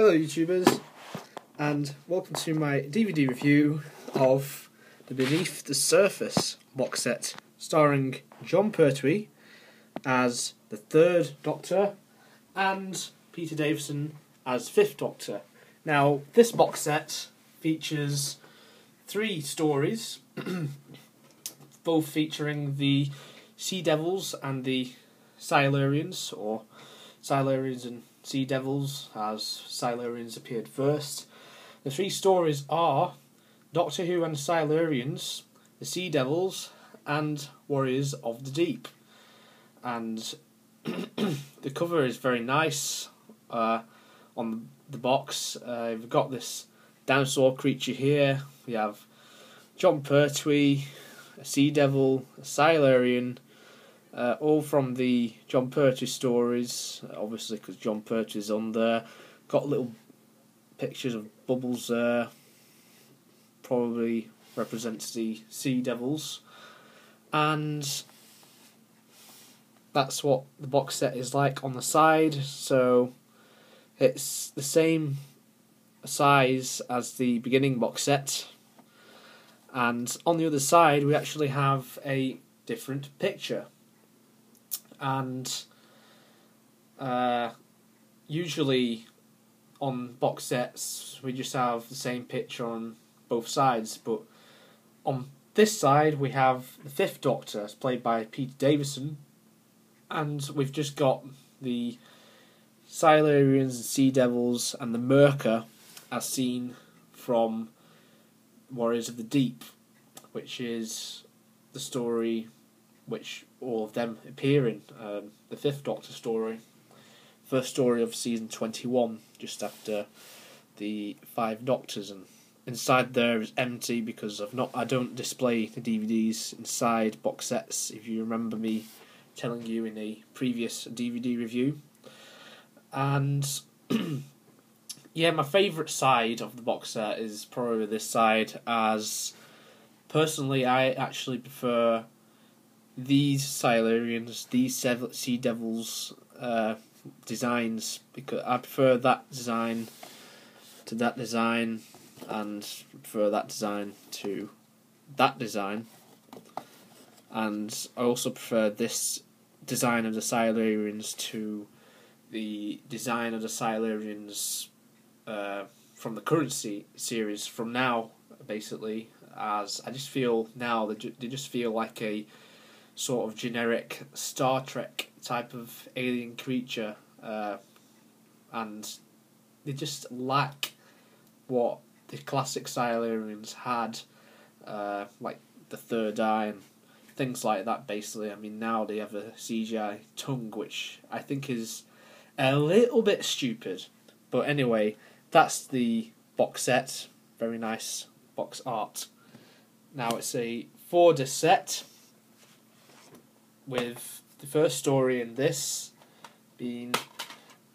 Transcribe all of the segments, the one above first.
Hello YouTubers, and welcome to my DVD review of the Beneath the Surface box set, starring Jon Pertwee as the 3rd Doctor and Peter Davison as 5th Doctor. Now, this box set features 3 stories, both featuring the Sea Devils and the Silurians, or Silurians and Sea Devils, as Silurians appeared first. The 3 stories are Doctor Who and Silurians, the Sea Devils, and Warriors of the Deep. And the cover is very nice on the box. We've got this dinosaur creature here. We have Jon Pertwee, a Sea Devil, a Silurian, all from the Jon Pertwee stories, obviously because Jon Pertwee's on there. Got little pictures of bubbles there, probably represents the Sea Devils, and that's what the box set is like on the side. So it's the same size as the beginning box set, and on the other side we actually have a different picture. And usually on box sets we just have the same picture on both sides, but on this side we have the 5th Doctor, as played by Peter Davison, and we've just got the Silurians and Sea Devils and the Merker as seen from Warriors of the Deep, which is the story which all of them appear in, the 5th Doctor story, first story of season 21, just after the 5 Doctors. And inside there is empty because I don't display the DVDs inside box sets, if you remember me telling you in a previous DVD review. And yeah, my favourite side of the box set is probably this side, as personally I actually prefer these Silurians, these Sea Devils designs, because I prefer that design to that design, and prefer that design to that design, and I also prefer this design of the Silurians to the design of the Silurians from the current series, from now, basically, as I just feel now they just feel like a sort of generic Star Trek type of alien creature, and they just lack what the classic Silurians had, like the third eye and things like that, basically. I mean, now they have a CGI tongue, which I think is a little bit stupid, but anyway, that's the box set. Very nice box art. Now it's a 4-disc set, with the first story in this being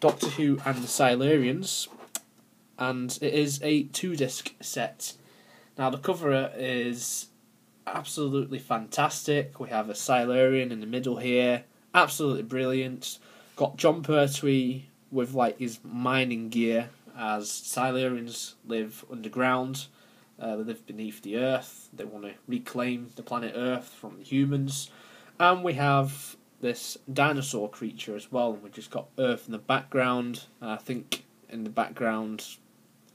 Doctor Who and the Silurians, and it is a 2-disc set. Now the cover is absolutely fantastic. We have a Silurian in the middle here, absolutely brilliant. Got Jon Pertwee with like his mining gear, as Silurians live underground. They live beneath the earth. They want to reclaim the planet Earth from the humans. And we have this dinosaur creature as well. We've just got Earth in the background. I think in the background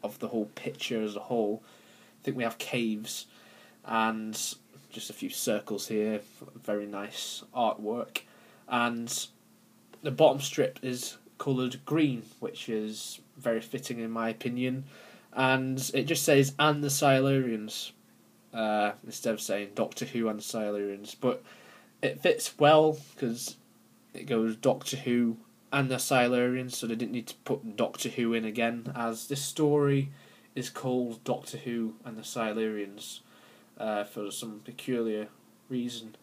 of the whole picture as a whole, I think we have caves and just a few circles here. Very nice artwork. And the bottom strip is coloured green, which is very fitting in my opinion. And it just says "and the Silurians" instead of saying Doctor Who and the Silurians. But it fits well because it goes Doctor Who and the Silurians, so they didn't need to put Doctor Who in again, as this story is called Doctor Who and the Silurians for some peculiar reason.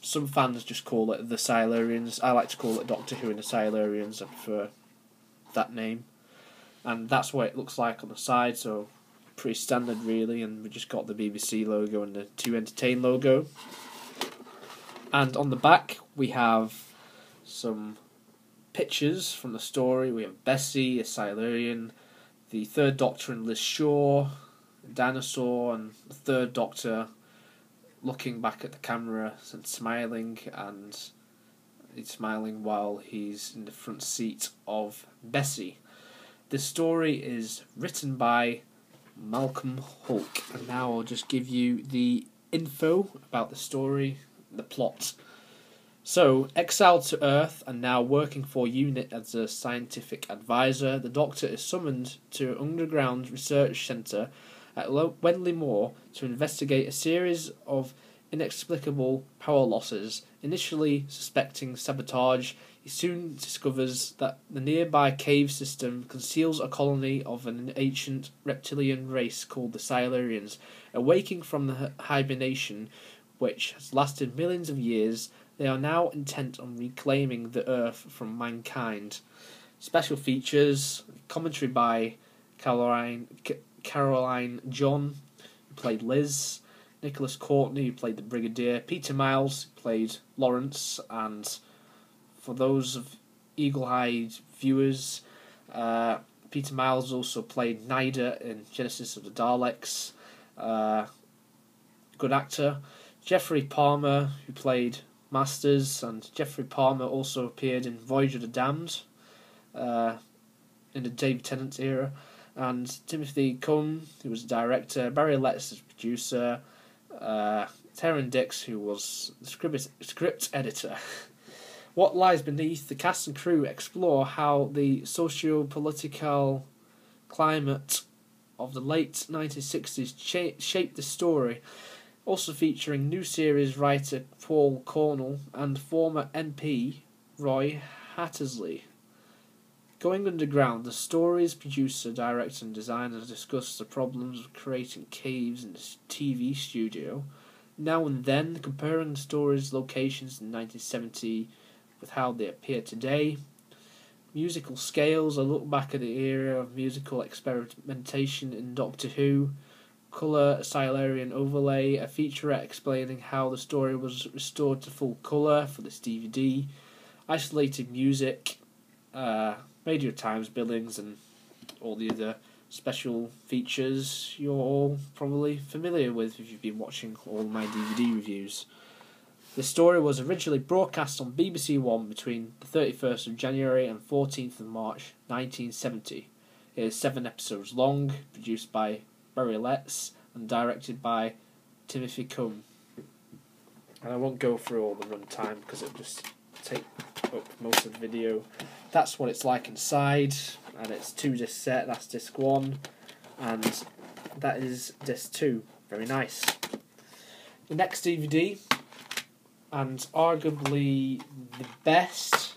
Some fans just call it the Silurians. I like to call it Doctor Who and the Silurians. I prefer that name. And that's what it looks like on the side, so pretty standard really, and we just got the BBC logo and the 2Entertain logo. And on the back we have some pictures from the story. We have Bessie, a Silurian, the Third Doctor and Liz Shaw, a dinosaur, and the Third Doctor looking back at the camera and smiling, and he's smiling while he's in the front seat of Bessie. This story is written by Malcolm Hulke, and now I'll just give you the info about the story, the plot. So, exiled to Earth and now working for UNIT as a scientific advisor, the Doctor is summoned to an underground research centre at Wenley Moor to investigate a series of inexplicable power losses. Initially suspecting sabotage, he soon discovers that the nearby cave system conceals a colony of an ancient reptilian race called the Silurians. Awaking from the hibernation, which has lasted millions of years, they are now intent on reclaiming the Earth from mankind. Special features, commentary by Caroline John, who played Liz, Nicholas Courtney, who played the Brigadier, Peter Miles, who played Lawrence, and for those of eagle-eyed viewers, Peter Miles also played Nida in Genesis of the Daleks. Good actor. Jeffrey Palmer, who played Masters, and Jeffrey Palmer also appeared in Voyage of the Damned in the David Tennant era, and Timothy Cohn, who was the director, Barry Letts as producer, Terran Dix, who was the script editor. What lies beneath the cast and crew explore how the socio-political climate of the late 1960s shaped the story, also featuring new series writer Paul Cornell and former MP Roy Hattersley. Going underground, the story's producer, director and designer discuss the problems of creating caves in a TV studio, now and then comparing the story's locations in 1970 with how they appear today. Musical scales, a look back at the era of musical experimentation in Doctor Who. Colour Silurian overlay, a featurette explaining how the story was restored to full colour for this DVD. Isolated music, Radio Times billings, and all the other special features you're all probably familiar with if you've been watching all my DVD reviews. The story was originally broadcast on BBC One between the 31st of January and 14th of March 1970. It is 7 episodes long, produced by Barry Letts and directed by Timothy Cohn. And I won't go through all the runtime because it'll just take up most of the video. That's what it's like inside, and it's 2 disc set. That's disc 1, and that is disc 2. Very nice. The next DVD, and arguably the best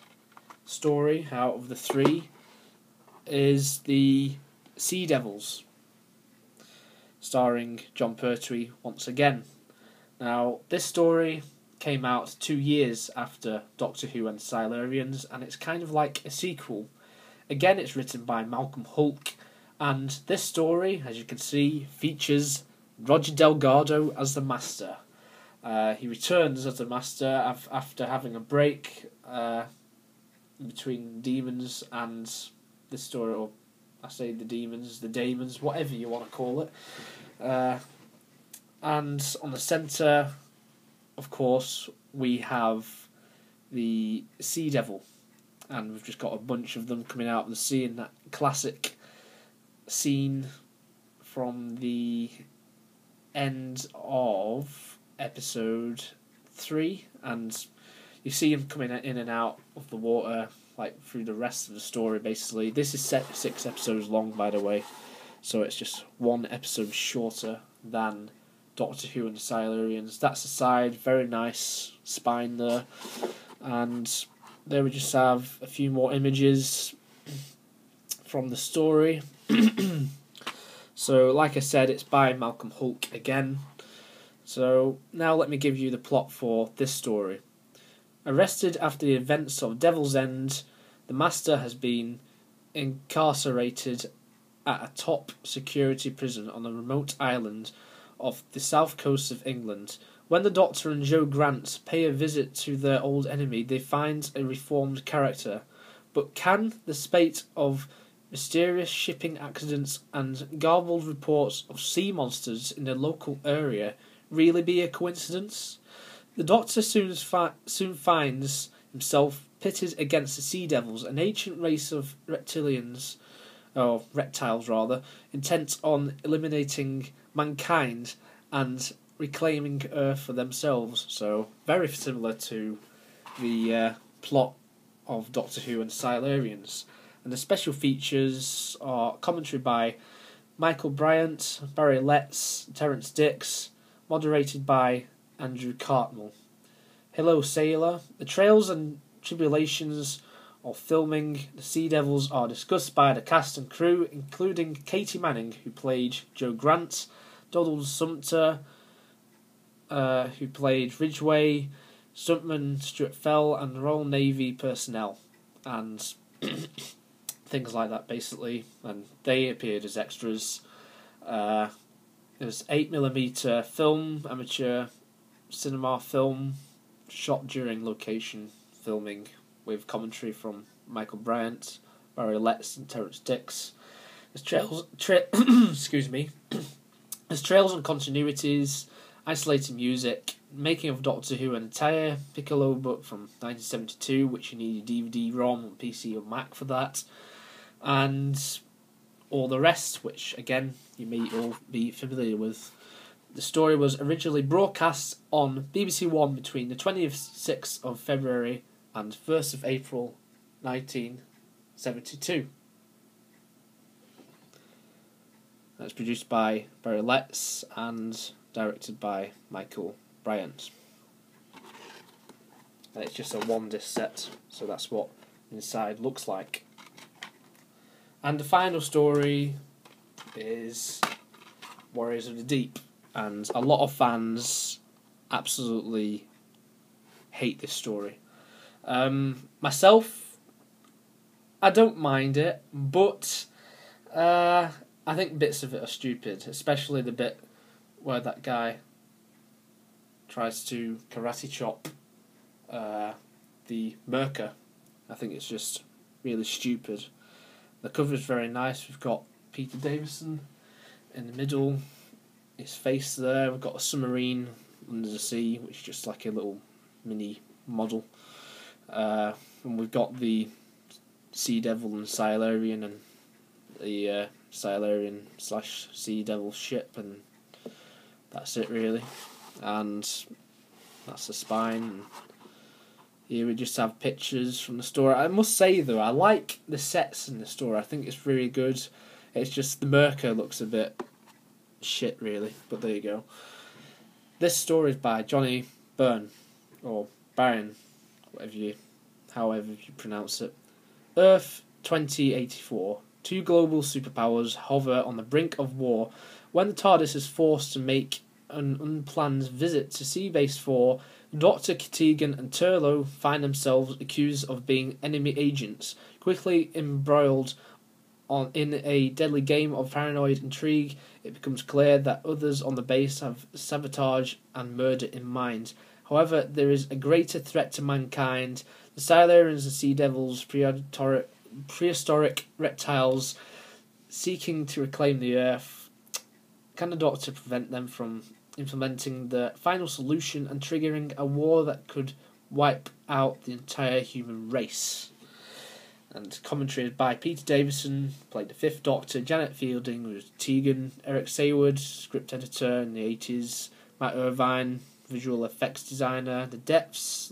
story out of the 3, is the Sea Devils, starring John Pertwee once again. Now, this story came out 2 years after Doctor Who and Silurians, and it's kind of like a sequel. Again, it's written by Malcolm Hulke, and this story, as you can see, features Roger Delgado as the Master. He returns as the Master after having a break between Demons and this story, or I say the Daemons, whatever you want to call it. And on the centre, of course, we have the Sea Devil, and we've just got a bunch of them coming out of the sea in that classic scene from the end of episode 3, and you see him coming in and out of the water like through the rest of the story. Basically, this is 6 episodes long, by the way, so it's just 1 episode shorter than Doctor Who and the Silurians. That's aside, very nice spine there, and there we just have a few more images from the story. So, like I said, it's by Malcolm Hulke again. So, now let me give you the plot for this story. Arrested after the events of Devil's End, the Master has been incarcerated at a top security prison on a remote island off the south coast of England. When the Doctor and Joe Grant pay a visit to their old enemy, they find a reformed character, But can the spate of mysterious shipping accidents and garbled reports of sea monsters in the local area really be a coincidence? The Doctor soon finds himself pitted against the Sea Devils, an ancient race of reptilians, or reptiles rather, intent on eliminating mankind and reclaiming Earth for themselves. So very similar to the plot of Doctor Who and Silurians. And the special features are commentary by Michael Bryant, Barry Letts, Terence Dix, moderated by Andrew Cartmel. Hello Sailor. The trails and tribulations of filming The Sea Devils are discussed by the cast and crew, including Katie Manning, who played Jo Grant, Donald Sumter, who played Ridgway, stuntman Stuart Fell, and the Royal Navy personnel, and things like that, basically. And they appeared as extras. It was 8mm film, amateur cinema film, shot during location filming, with commentary from Michael Bryant, Barry Letts, and Terence Dix. There's trails, excuse me. There's trails and continuities, isolated music, making of Doctor Who, an entire Piccolo book from 1972, which you need a DVD-ROM on PC or Mac for that, and all the rest, which again you may all be familiar with. The story was originally broadcast on BBC One between the 26th of February and 1st of April 1972. That's produced by Barry Letts and directed by Michael Bryant. And it's just a one-disc set, so that's what inside looks like. And the final story is Warriors of the Deep, and a lot of fans absolutely hate this story. Myself, I don't mind it, but I think bits of it are stupid, especially the bit where that guy tries to karate chop the Merker. I think it's just really stupid. The cover is very nice. We've got Peter Davison in the middle, his face there. We've got a submarine under the sea, which is just like a little mini model. And we've got the Sea Devil and Silurian, and the Silurian / Sea Devil ship, and that's it really. And that's the spine. And here we just have pictures from the story. I must say though, I like the sets in the story. I think it's really good. It's just the Merker looks a bit shit really, but there you go. This story is by Johnny Byrne, or Barron, however you pronounce it. Earth 2084. Two global superpowers hover on the brink of war when the TARDIS is forced to make an unplanned visit to Seabase 4. Dr. Ketegan and Turlough find themselves accused of being enemy agents, quickly embroiled in a deadly game of paranoid intrigue. It becomes clear that others on the base have sabotage and murder in mind. However, there is a greater threat to mankind. The Silurians and Sea Devils, prehistoric reptiles seeking to reclaim the Earth. Can the Doctor prevent them from implementing the final solution and triggering a war that could wipe out the entire human race? And commentary is by Peter Davison, played the Fifth Doctor, Janet Fielding was Tegan, Eric Saywood, script editor in the 80s, Matt Irvine, visual effects designer. The Depths,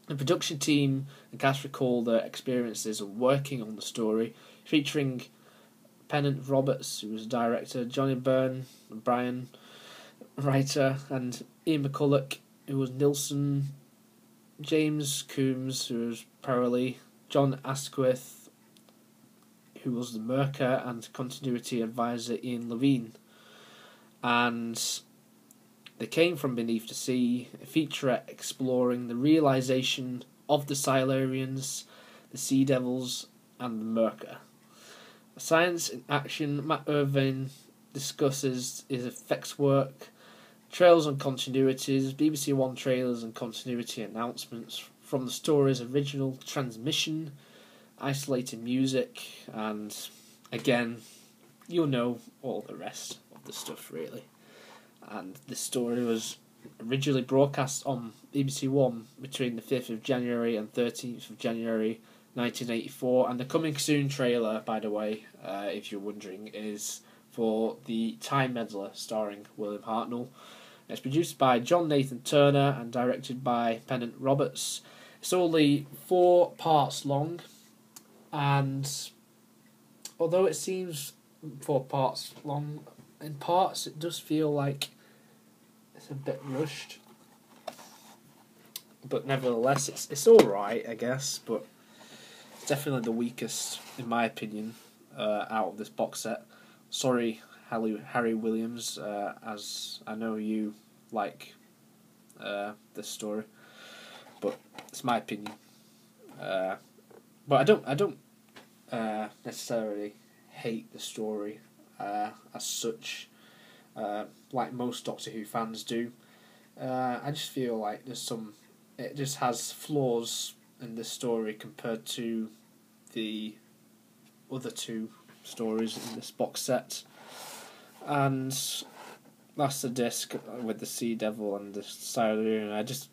the production team and cast recall their experiences of working on the story, featuring Pennant Roberts, who was director, Johnny Byrne, Brian, writer, and Ian McCulloch, who was Nilsson, James Coombs, who was Parley, John Asquith, who was the Merker, and continuity advisor Ian Levine. And They Came From Beneath the Sea, a featurette exploring the realisation of the Silurians, the Sea Devils, and the Merker. Science in Action, Matt Irvine discusses his effects work, trails and continuities, BBC One trailers and continuity announcements from the story's original transmission, isolated music, and again, you'll know all the rest of the stuff really. And this story was originally broadcast on BBC One between the 5th of January and 13th of January 1984, and the coming soon trailer, by the way, if you're wondering, is for the Time Meddler starring William Hartnell. It's produced by John Nathan Turner and directed by Pennant Roberts. It's only 4 parts long, and although it seems 4 parts long, in parts it does feel like it's a bit rushed. But nevertheless, it's alright, I guess, but it's definitely the weakest, in my opinion, out of this box set. Sorry, Harry Williams, as I know you like this story, but it's my opinion. But I don't necessarily hate the story as such, like most Doctor Who fans do. I just feel like it just has flaws in this story compared to the other 2 stories in this box set, and that's the disc with the Sea Devil and the Silurian. I just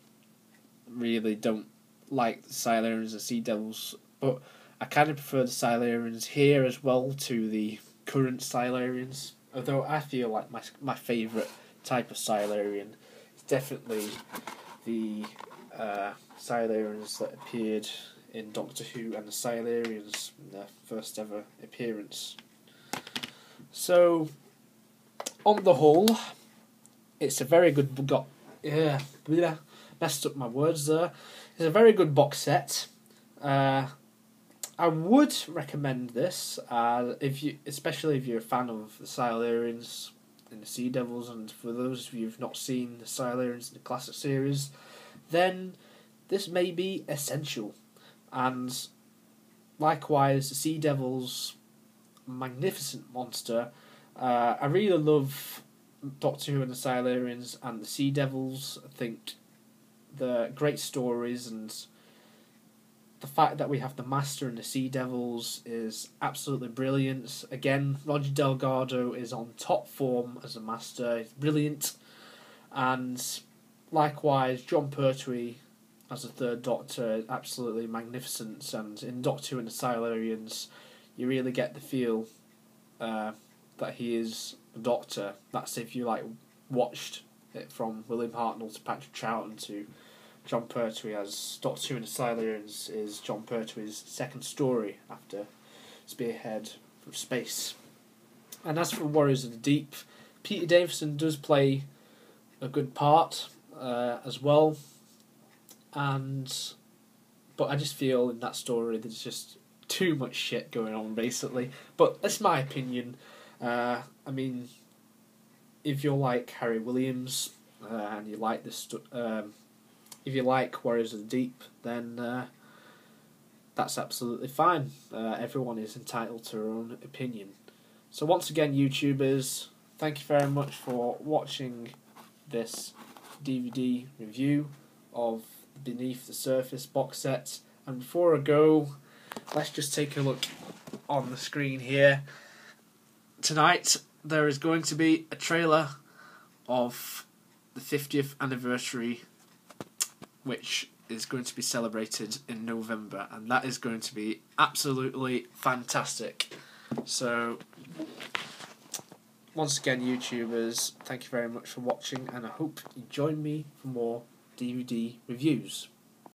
really don't like the Silurians and Sea Devils, but I kind of prefer the Silurians here as well to the current Silurians, although I feel like my favourite type of Silurian is definitely the Silurians that appeared in Doctor Who and the Silurians in their first ever appearance. So, on the whole, it's a very good messed up my words there. It's a very good box set. I would recommend this, especially if you're a fan of the Silurians and the Sea Devils, and for those of you who've not seen the Silurians in the classic series, then this may be essential. And likewise, the Sea Devils, magnificent monster. I really love Doctor Who and the Silurians and the Sea Devils. I think they're great stories, and the fact that we have the Master and the Sea Devils is absolutely brilliant. Again, Roger Delgado is on top form as a Master. He's brilliant. And likewise, John Pertwee as the Third Doctor is absolutely magnificent. And in Doctor Who and the Silurians, you really get the feel that he is a Doctor. That's if you watched it from William Hartnell to Patrick Troughton to John Pertwee as Doctor Who and the Silurians is John Pertwee's second story after Spearhead from Space. And as for Warriors of the Deep, Peter Davison does play a good part as well, but I just feel in that story there's just too much shit going on basically. But that's my opinion. I mean, if you're like Harry Williams and you like this if you like Warriors of the Deep, then that's absolutely fine. Everyone is entitled to their own opinion. So once again, YouTubers, thank you very much for watching this DVD review of Beneath the Surface box set. And before I go, let's just take a look on the screen here. Tonight there is going to be a trailer of the 50th anniversary, which is going to be celebrated in November, and that is going to be absolutely fantastic. So, once again, YouTubers, thank you very much for watching, and I hope you join me for more DVD reviews.